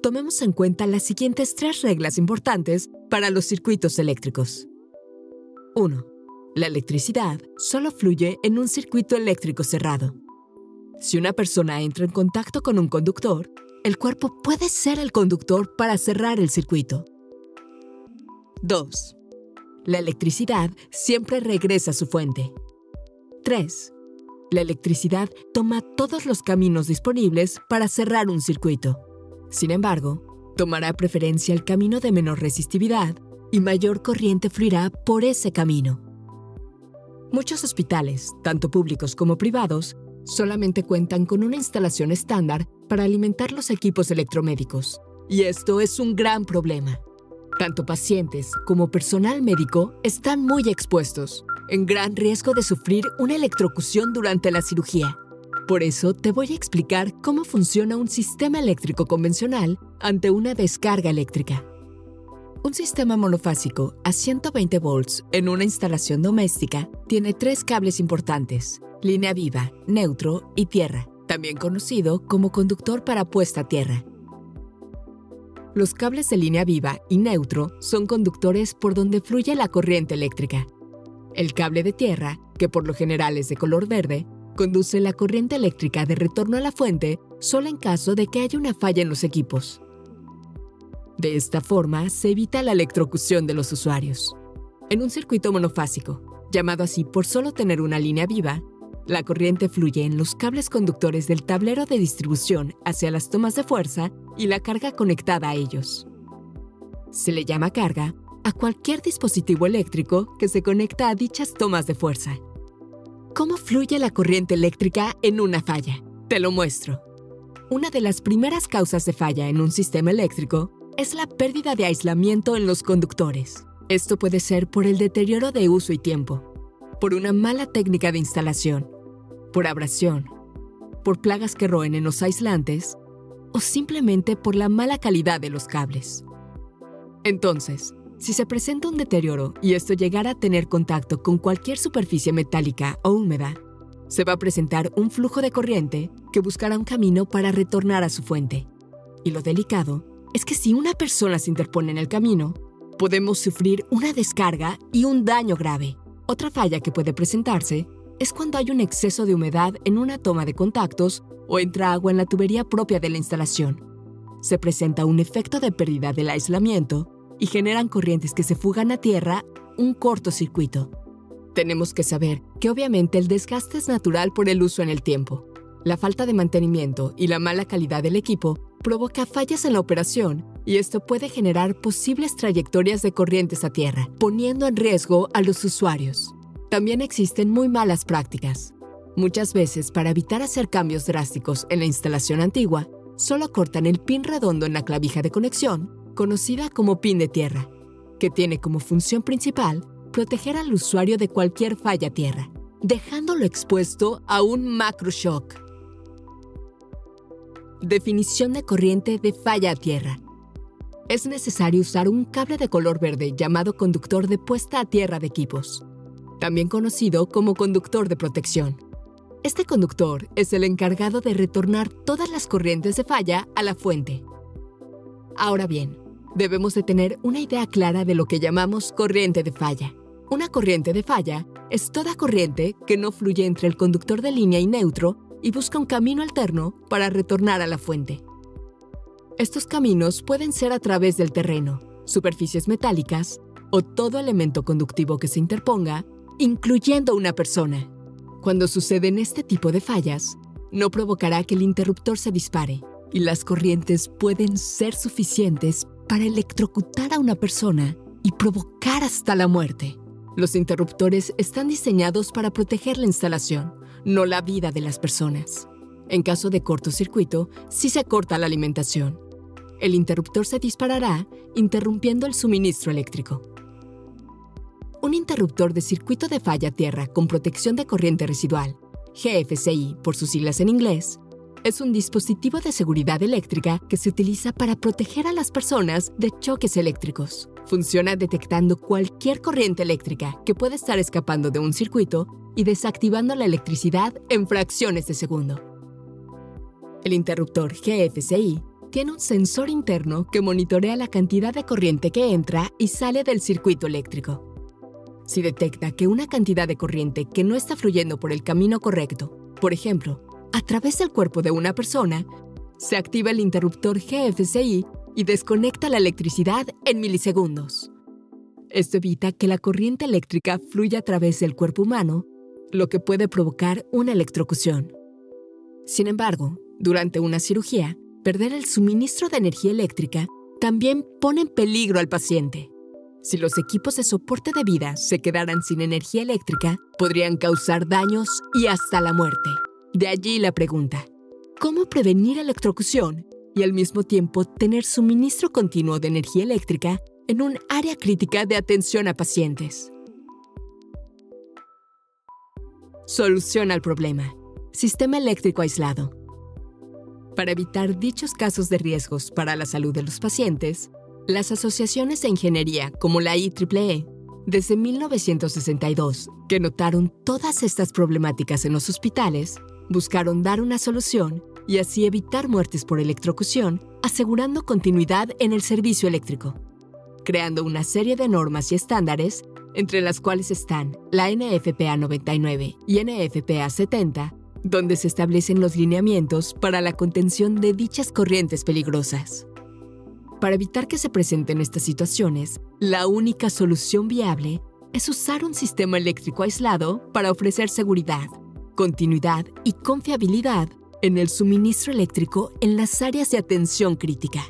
tomemos en cuenta las siguientes 3 reglas importantes para los circuitos eléctricos. 1. La electricidad solo fluye en un circuito eléctrico cerrado. Si una persona entra en contacto con un conductor, el cuerpo puede ser el conductor para cerrar el circuito. 2. La electricidad siempre regresa a su fuente. 3. La electricidad toma todos los caminos disponibles para cerrar un circuito. Sin embargo, tomará preferencia el camino de menor resistividad y mayor corriente fluirá por ese camino. Muchos hospitales, tanto públicos como privados, solamente cuentan con una instalación estándar para alimentar los equipos electromédicos. Y esto es un gran problema. Tanto pacientes como personal médico están muy expuestos, en gran riesgo de sufrir una electrocución durante la cirugía. Por eso te voy a explicar cómo funciona un sistema eléctrico convencional ante una descarga eléctrica. Un sistema monofásico a 120 volts en una instalación doméstica tiene 3 cables importantes: línea viva, neutro y tierra, también conocido como conductor para puesta a tierra. Los cables de línea viva y neutro son conductores por donde fluye la corriente eléctrica. El cable de tierra, que por lo general es de color verde, conduce la corriente eléctrica de retorno a la fuente solo en caso de que haya una falla en los equipos. De esta forma, se evita la electrocución de los usuarios. En un circuito monofásico, llamado así por solo tener una línea viva, la corriente fluye en los cables conductores del tablero de distribución hacia las tomas de fuerza y la carga conectada a ellos. Se le llama carga a cualquier dispositivo eléctrico que se conecta a dichas tomas de fuerza. ¿Cómo fluye la corriente eléctrica en una falla? Te lo muestro. Una de las primeras causas de falla en un sistema eléctrico es la pérdida de aislamiento en los conductores. Esto puede ser por el deterioro de uso y tiempo, por una mala técnica de instalación, por abrasión, por plagas que roen en los aislantes o simplemente por la mala calidad de los cables. Entonces, si se presenta un deterioro y esto llegara a tener contacto con cualquier superficie metálica o húmeda, se va a presentar un flujo de corriente que buscará un camino para retornar a su fuente. Y lo delicado es que si una persona se interpone en el camino, podemos sufrir una descarga y un daño grave. Otra falla que puede presentarse es cuando hay un exceso de humedad en una toma de contactos o entra agua en la tubería propia de la instalación. Se presenta un efecto de pérdida del aislamiento y generan corrientes que se fugan a tierra, un cortocircuito. Tenemos que saber que obviamente el desgaste es natural por el uso en el tiempo. La falta de mantenimiento y la mala calidad del equipo provoca fallas en la operación y esto puede generar posibles trayectorias de corrientes a tierra, poniendo en riesgo a los usuarios. También existen muy malas prácticas. Muchas veces, para evitar hacer cambios drásticos en la instalación antigua, solo cortan el pin redondo en la clavija de conexión, conocida como pin de tierra, que tiene como función principal proteger al usuario de cualquier falla a tierra, dejándolo expuesto a un macroshock. Definición de corriente de falla a tierra. Es necesario usar un cable de color verde llamado conductor de puesta a tierra de equipos, también conocido como conductor de protección. Este conductor es el encargado de retornar todas las corrientes de falla a la fuente. Ahora bien, debemos de tener una idea clara de lo que llamamos corriente de falla. Una corriente de falla es toda corriente que no fluye entre el conductor de línea y neutro y busca un camino alterno para retornar a la fuente. Estos caminos pueden ser a través del terreno, superficies metálicas o todo elemento conductivo que se interponga, incluyendo una persona. Cuando suceden este tipo de fallas, no provocará que el interruptor se dispare y las corrientes pueden ser suficientes para electrocutar a una persona y provocar hasta la muerte. Los interruptores están diseñados para proteger la instalación, no la vida de las personas. En caso de cortocircuito, si se corta la alimentación, el interruptor se disparará, interrumpiendo el suministro eléctrico. Un interruptor de circuito de falla a tierra con protección de corriente residual, GFCI por sus siglas en inglés, es un dispositivo de seguridad eléctrica que se utiliza para proteger a las personas de choques eléctricos. Funciona detectando cualquier corriente eléctrica que pueda estar escapando de un circuito y desactivando la electricidad en fracciones de segundo. El interruptor GFCI tiene un sensor interno que monitorea la cantidad de corriente que entra y sale del circuito eléctrico. Si detecta que una cantidad de corriente que no está fluyendo por el camino correcto, por ejemplo, a través del cuerpo de una persona, se activa el interruptor GFCI y desconecta la electricidad en milisegundos. Esto evita que la corriente eléctrica fluya a través del cuerpo humano, lo que puede provocar una electrocución. Sin embargo, durante una cirugía, perder el suministro de energía eléctrica también pone en peligro al paciente. Si los equipos de soporte de vida se quedaran sin energía eléctrica, podrían causar daños y hasta la muerte. De allí la pregunta: ¿cómo prevenir electrocución y al mismo tiempo tener suministro continuo de energía eléctrica en un área crítica de atención a pacientes? Solución al problema: sistema eléctrico aislado. Para evitar dichos casos de riesgos para la salud de los pacientes, las asociaciones de ingeniería como la IEEE, desde 1962, que notaron todas estas problemáticas en los hospitales, buscaron dar una solución y así evitar muertes por electrocución, asegurando continuidad en el servicio eléctrico, creando una serie de normas y estándares, entre las cuales están la NFPA 99 y NFPA 70, donde se establecen los lineamientos para la contención de dichas corrientes peligrosas. Para evitar que se presenten estas situaciones, la única solución viable es usar un sistema eléctrico aislado para ofrecer seguridad, continuidad y confiabilidad en el suministro eléctrico en las áreas de atención crítica.